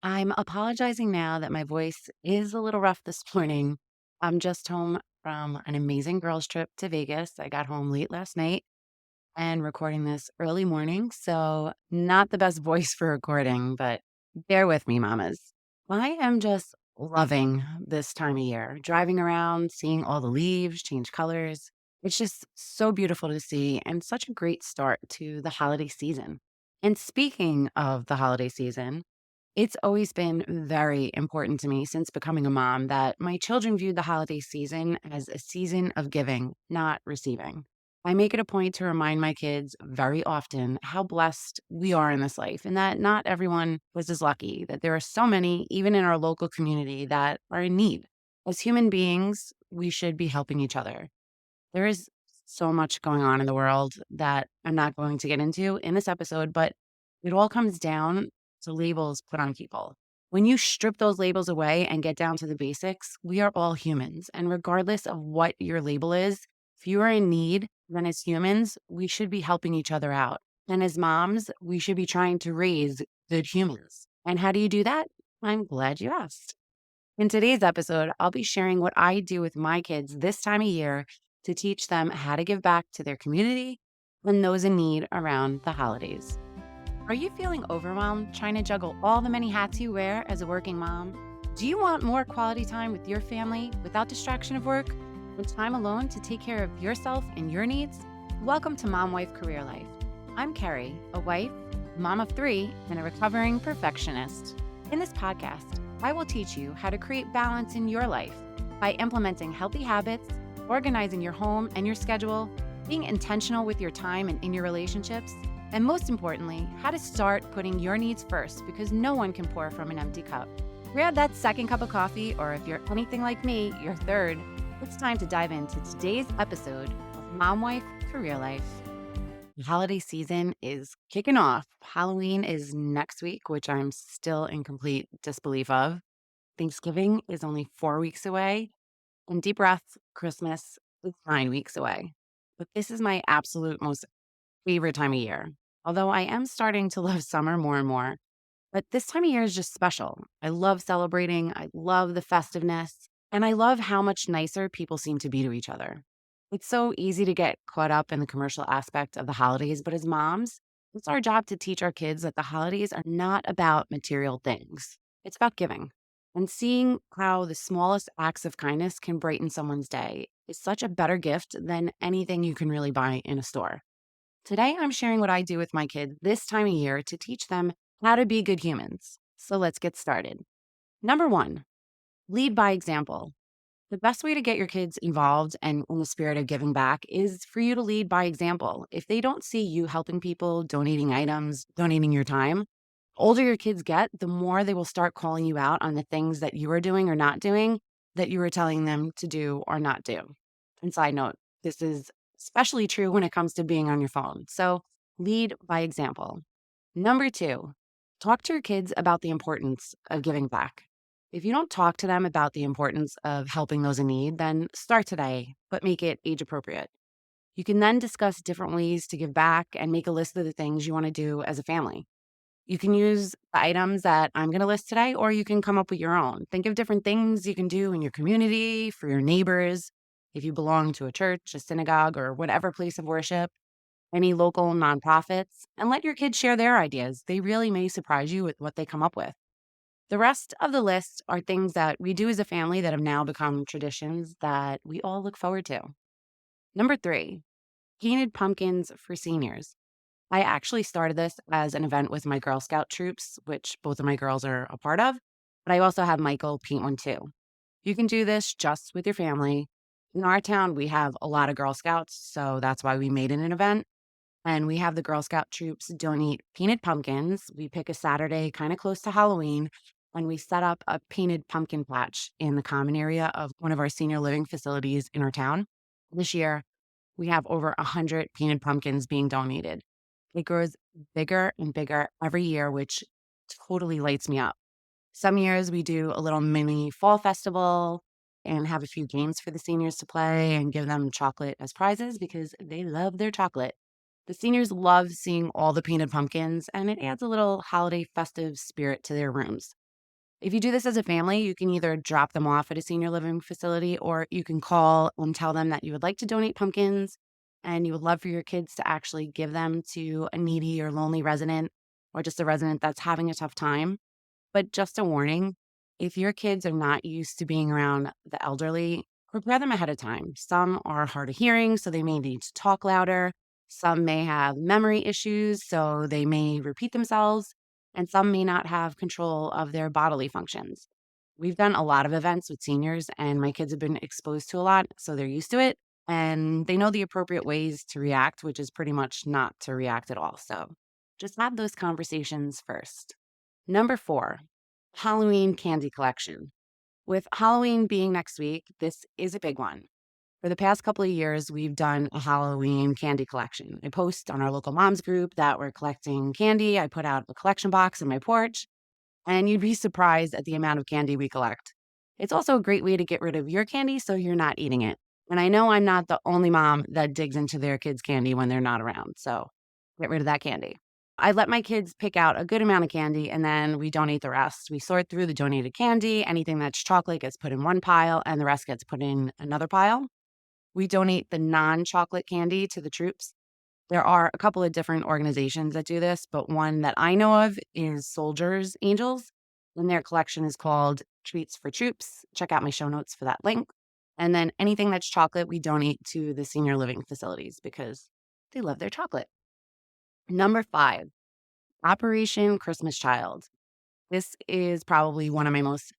I'm apologizing now that my voice is a little rough this morning. I'm just home from an amazing girls' trip to Vegas. I got home late last night and recording this early morning. So, not the best voice for recording, but bear with me, mamas. I am just loving this time of year, driving around, seeing all the leaves change colors. It's just so beautiful to see and such a great start to the holiday season. And speaking of the holiday season, it's always been very important to me since becoming a mom that my children viewed the holiday season as a season of giving, not receiving. I make it a point to remind my kids very often how blessed we are in this life and that not everyone was as lucky, that there are so many, even in our local community, that are in need. As human beings, we should be helping each other. There is so much going on in the world that I'm not going to get into in this episode, but it all comes down to labels put on people. When you strip those labels away and get down to the basics, we are all humans. And regardless of what your label is, if you are in need, then as humans, we should be helping each other out. And as moms, we should be trying to raise good humans. And how do you do that? I'm glad you asked. In today's episode, I'll be sharing what I do with my kids this time of year to teach them how to give back to their community and those in need around the holidays. Are you feeling overwhelmed trying to juggle all the many hats you wear as a working mom? Do you want more quality time with your family without distraction of work and time alone to take care of yourself and your needs? Welcome to Mom Wife Career Life. I'm Kerri, a wife, mom of three, and a recovering perfectionist. In this podcast, I will teach you how to create balance in your life by implementing healthy habits, organizing your home and your schedule, being intentional with your time and in your relationships, and most importantly, how to start putting your needs first because no one can pour from an empty cup. Grab that second cup of coffee, or if you're anything like me, your third. It's time to dive into today's episode of Mom Wife Career Life. The holiday season is kicking off. Halloween is next week, which I'm still in complete disbelief of. Thanksgiving is only 4 weeks away, and deep breath, Christmas is 9 weeks away. But this is my absolute most favorite time of year. Although I am starting to love summer more and more, but this time of year is just special. I love celebrating, I love the festiveness, and I love how much nicer people seem to be to each other. It's so easy to get caught up in the commercial aspect of the holidays, but as moms, it's our job to teach our kids that the holidays are not about material things. It's about giving. And seeing how the smallest acts of kindness can brighten someone's day is such a better gift than anything you can really buy in a store. Today, I'm sharing what I do with my kids this time of year to teach them how to be good humans. So let's get started. Number one, lead by example. The best way to get your kids involved and in the spirit of giving back is for you to lead by example. If they don't see you helping people, donating items, donating your time, older your kids get, the more they will start calling you out on the things that you are doing or not doing that you were telling them to do or not do. And side note, this is especially true when it comes to being on your phone. So lead by example. Number two, talk to your kids about the importance of giving back. If you don't talk to them about the importance of helping those in need, then start today, but make it age appropriate. You can then discuss different ways to give back and make a list of the things you want to do as a family. You can use the items that I'm going to list today, or you can come up with your own. Think of different things you can do in your community, for your neighbors, if you belong to a church, a synagogue, or whatever place of worship, any local nonprofits, and let your kids share their ideas. They really may surprise you with what they come up with. The rest of the list are things that we do as a family that have now become traditions that we all look forward to. Number three, painted pumpkins for seniors. I actually started this as an event with my Girl Scout troops, which both of my girls are a part of, but I also have Michael paint one too. You can do this just with your family. In our town, we have a lot of Girl Scouts, so that's why we made it an event. And we have the Girl Scout troops donate painted pumpkins. We pick a Saturday kind of close to Halloween, and we set up a painted pumpkin patch in the common area of one of our senior living facilities in our town. This year, we have over 100 painted pumpkins being donated. It grows bigger and bigger every year, which totally lights me up. Some years we do a little mini fall festival and have a few games for the seniors to play and give them chocolate as prizes because they love their chocolate. The seniors love seeing all the painted pumpkins, and it adds a little holiday festive spirit to their rooms. If you do this as a family, you can either drop them off at a senior living facility or you can call and tell them that you would like to donate pumpkins and you would love for your kids to actually give them to a needy or lonely resident or just a resident that's having a tough time. But just a warning, if your kids are not used to being around the elderly, prepare them ahead of time. Some are hard of hearing, so they may need to talk louder. Some may have memory issues, so they may repeat themselves. And some may not have control of their bodily functions. We've done a lot of events with seniors, and my kids have been exposed to a lot, so they're used to it. And they know the appropriate ways to react, which is pretty much not to react at all. So just have those conversations first. Number 4, Halloween candy collection. With Halloween being next week, this is a big one. For the past couple of years, we've done a Halloween candy collection. I post on our local moms group that we're collecting candy. I put out a collection box on my porch, and you'd be surprised at the amount of candy we collect. It's also a great way to get rid of your candy so you're not eating it. And I know I'm not the only mom that digs into their kids' candy when they're not around, so get rid of that candy. I let my kids pick out a good amount of candy and then we donate the rest. We sort through the donated candy. Anything that's chocolate gets put in one pile and the rest gets put in another pile. We donate the non chocolate candy to the troops. There are a couple of different organizations that do this, but one that I know of is Soldiers Angels, and their collection is called Treats for Troops. Check out my show notes for that link. And then anything that's chocolate, we donate to the senior living facilities because they love their chocolate. Number 5, Operation Christmas Child. This is probably one of my most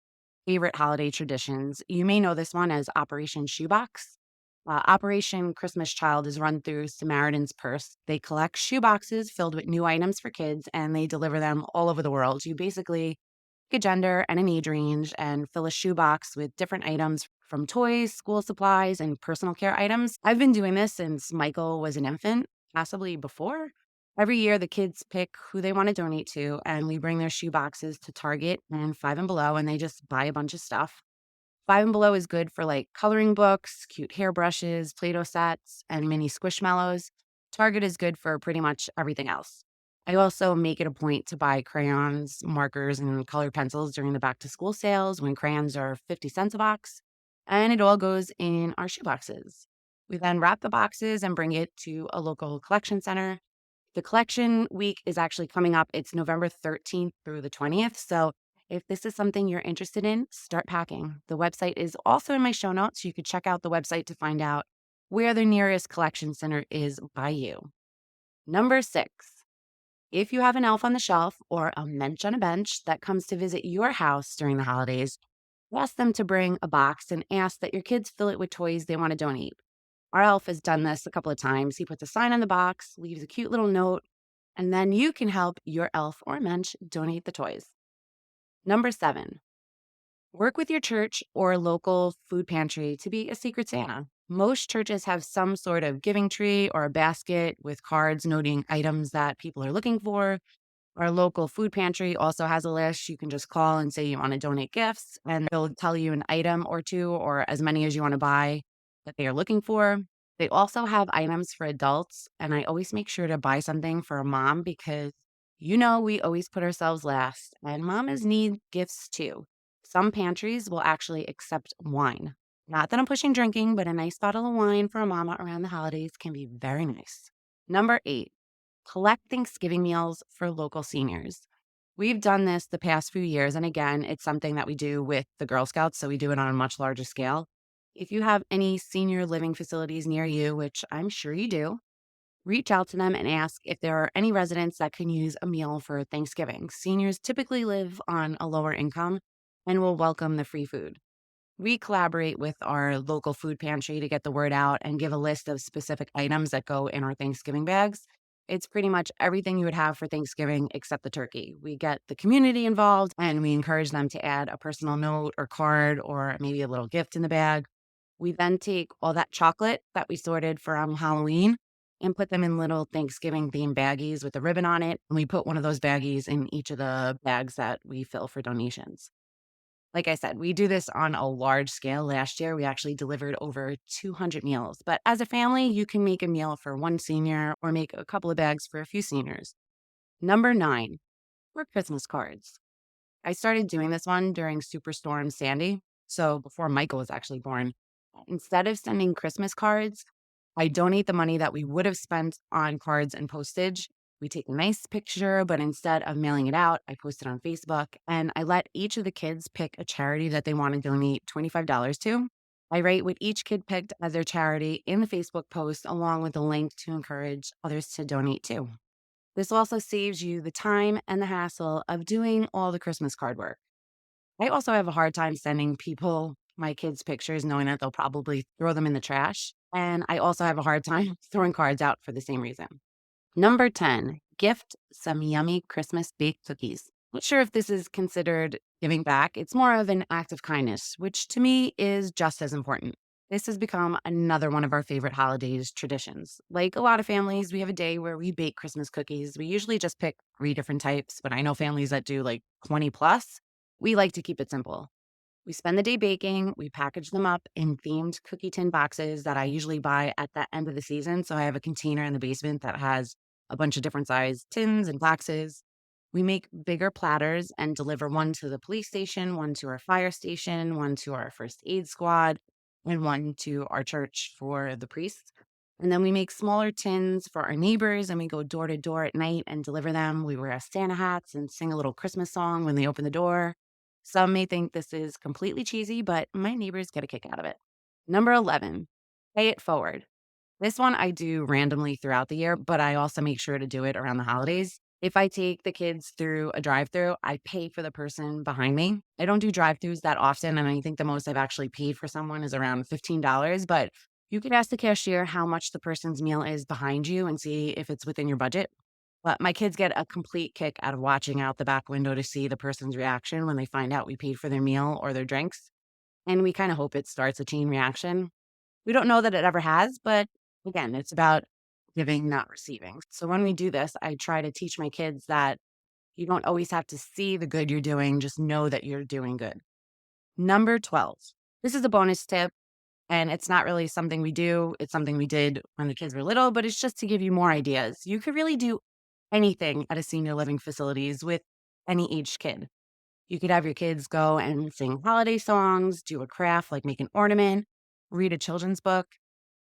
favorite holiday traditions. You may know this one as Operation Shoebox. Operation Christmas Child is run through Samaritan's Purse. They collect shoeboxes filled with new items for kids and they deliver them all over the world. You basically pick a gender and an age range and fill a shoebox with different items from toys, school supplies, and personal care items. I've been doing this since Michael was an infant, possibly before. Every year, the kids pick who they want to donate to, and we bring their shoe boxes to Target and Five and Below, and they just buy a bunch of stuff. Five and Below is good for like coloring books, cute hairbrushes, Play-Doh sets, and mini squishmallows. Target is good for pretty much everything else. I also make it a point to buy crayons, markers, and colored pencils during the back to school sales when crayons are 50 cents a box, and it all goes in our shoe boxes. We then wrap the boxes and bring it to a local collection center. The collection week is actually coming up. It's November 13th through the 20th. So if this is something you're interested in, start packing. The website is also in my show notes. You could check out the website to find out where the nearest collection center is by you. Number 6, if you have an elf on the shelf or a mensch on a bench that comes to visit your house during the holidays, ask them to bring a box and ask that your kids fill it with toys they want to donate. Our elf has done this a couple of times. He puts a sign on the box, leaves a cute little note, and then you can help your elf or mensch donate the toys. Number 7, work with your church or local food pantry to be a secret Santa. Most churches have some sort of giving tree or a basket with cards noting items that people are looking for. Our local food pantry also has a list. You can just call and say you want to donate gifts, and they'll tell you an item or two or as many as you want to buy that they are looking for. They also have items for adults, and I always make sure to buy something for a mom because we always put ourselves last, and mamas need gifts too. Some pantries will actually accept wine. Not that I'm pushing drinking, but a nice bottle of wine for a mama around the holidays can be very nice. Number 8, collect Thanksgiving meals for local seniors. We've done this the past few years, and again, it's something that we do with the Girl Scouts, so we do it on a much larger scale. If you have any senior living facilities near you, which I'm sure you do, reach out to them and ask if there are any residents that can use a meal for Thanksgiving. Seniors typically live on a lower income and will welcome the free food. We collaborate with our local food pantry to get the word out and give a list of specific items that go in our Thanksgiving bags. It's pretty much everything you would have for Thanksgiving except the turkey. We get the community involved and we encourage them to add a personal note or card or maybe a little gift in the bag. We then take all that chocolate that we sorted from Halloween and put them in little Thanksgiving themed baggies with a ribbon on it. And we put one of those baggies in each of the bags that we fill for donations. Like I said, we do this on a large scale. Last year, we actually delivered over 200 meals. But as a family, you can make a meal for one senior or make a couple of bags for a few seniors. Number 9, for Christmas cards. I started doing this one during Superstorm Sandy, so before Michael was actually born. Instead of sending Christmas cards, I donate the money that we would have spent on cards and postage. We take a nice picture, but instead of mailing it out, I post it on Facebook and I let each of the kids pick a charity that they want to donate $25 to. I write what each kid picked as their charity in the Facebook post, along with a link to encourage others to donate too. This also saves you the time and the hassle of doing all the Christmas card work. I also have a hard time sending people my kids' pictures knowing that they'll probably throw them in the trash. And I also have a hard time throwing cards out for the same reason. Number 10, gift some yummy Christmas baked cookies. Not sure if this is considered giving back. It's more of an act of kindness, which to me is just as important. This has become another one of our favorite holidays traditions. Like a lot of families, we have a day where we bake Christmas cookies. We usually just pick 3 different types, but I know families that do like 20 plus. We like to keep it simple. We spend the day baking, we package them up in themed cookie tin boxes that I usually buy at the end of the season. So I have a container in the basement that has a bunch of different size tins and boxes. We make bigger platters and deliver one to the police station, one to our fire station, one to our first aid squad, and one to our church for the priests. And then we make smaller tins for our neighbors and we go door to door at night and deliver them. We wear Santa hats and sing a little Christmas song when they open the door. Some may think this is completely cheesy, but my neighbors get a kick out of it. Number 11, pay it forward. This one I do randomly throughout the year, but I also make sure to do it around the holidays. If I take the kids through a drive through, I pay for the person behind me. I don't do drive throughs that often. And I think the most I've actually paid for someone is around $15. But you could ask the cashier how much the person's meal is behind you and see if it's within your budget. But my kids get a complete kick out of watching out the back window to see the person's reaction when they find out we paid for their meal or their drinks. And we kind of hope it starts a chain reaction. We don't know that it ever has, but again, it's about giving, not receiving. So when we do this, I try to teach my kids that you don't always have to see the good you're doing, just know that you're doing good. Number 12. This is a bonus tip, and it's not really something we do. It's something we did when the kids were little, but it's just to give you more ideas. You could really do anything at a senior living facilities with any aged kid. You could have your kids go and sing holiday songs, do a craft like make an ornament, read a children's book.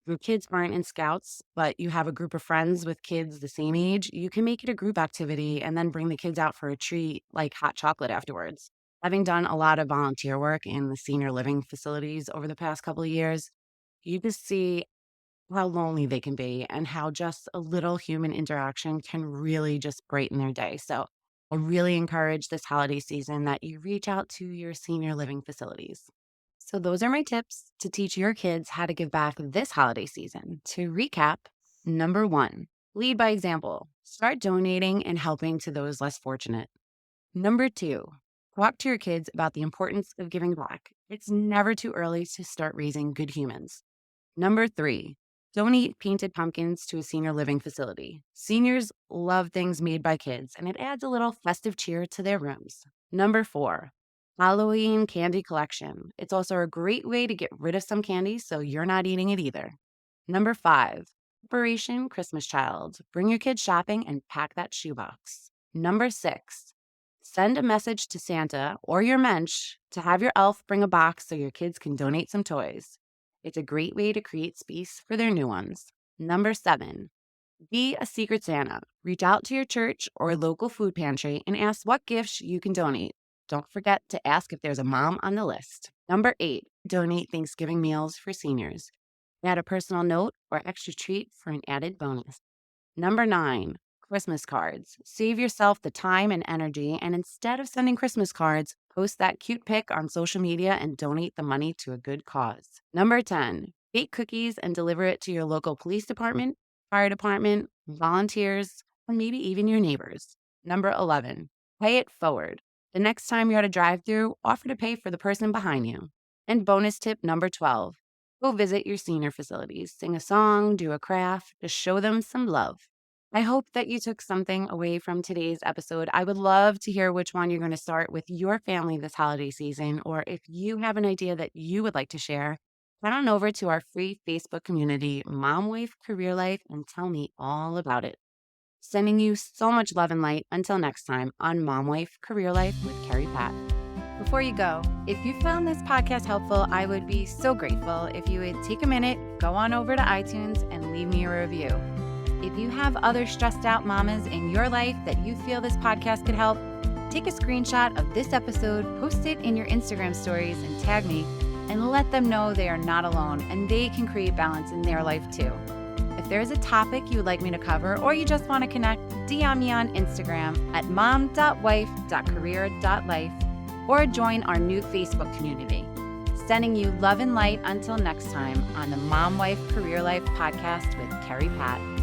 If your kids aren't in scouts, but you have a group of friends with kids the same age, you can make it a group activity and then bring the kids out for a treat like hot chocolate afterwards. Having done a lot of volunteer work in the senior living facilities over the past couple of years, you just see how lonely they can be and how just a little human interaction can really just brighten their day. So I really encourage this holiday season that you reach out to your senior living facilities. So those are my tips to teach your kids how to give back this holiday season. To recap, number 1, lead by example. Start donating and helping to those less fortunate. Number 2, talk to your kids about the importance of giving back. It's never too early to start raising good humans. Number 3, donate painted pumpkins to a senior living facility. Seniors love things made by kids, and it adds a little festive cheer to their rooms. Number 4, Halloween candy collection. It's also a great way to get rid of some candy so you're not eating it either. Number 5, Operation Christmas Child. Bring your kids shopping and pack that shoebox. Number 6, send a message to Santa or your mensch to have your elf bring a box so your kids can donate some toys. It's a great way to create space for their new ones. Number 7, be a secret Santa. Reach out to your church or local food pantry and ask what gifts you can donate. Don't forget to ask if there's a mom on the list. Number 8, donate Thanksgiving meals for seniors. Add a personal note or extra treat for an added bonus. Number 9, Christmas cards. Save yourself the time and energy, and instead of sending Christmas cards, post that cute pic on social media and donate the money to a good cause. Number 10, bake cookies and deliver it to your local police department, fire department, volunteers, or maybe even your neighbors. Number 11, pay it forward. The next time you're at a drive-thru, offer to pay for the person behind you. And bonus tip number 12, go visit your senior facilities. Sing a song, do a craft, just show them some love. I hope that you took something away from today's episode. I would love to hear which one you're going to start with your family this holiday season, or if you have an idea that you would like to share, head on over to our free Facebook community, Mom Wife Career Life, and tell me all about it. Sending you so much love and light. Until next time on Mom Wife Career Life with Kerri Pat. Before you go, if you found this podcast helpful, I would be so grateful if you would take a minute, go on over to iTunes and leave me a review. If you have other stressed out mamas in your life that you feel this podcast could help, take a screenshot of this episode, post it in your Instagram stories and tag me, and let them know they are not alone and they can create balance in their life too. If there is a topic you would like me to cover or you just want to connect, DM me on Instagram at mom.wife.career.life or join our new Facebook community. Sending you love and light until next time on the Mom Wife Career Life podcast with Kerri Pat.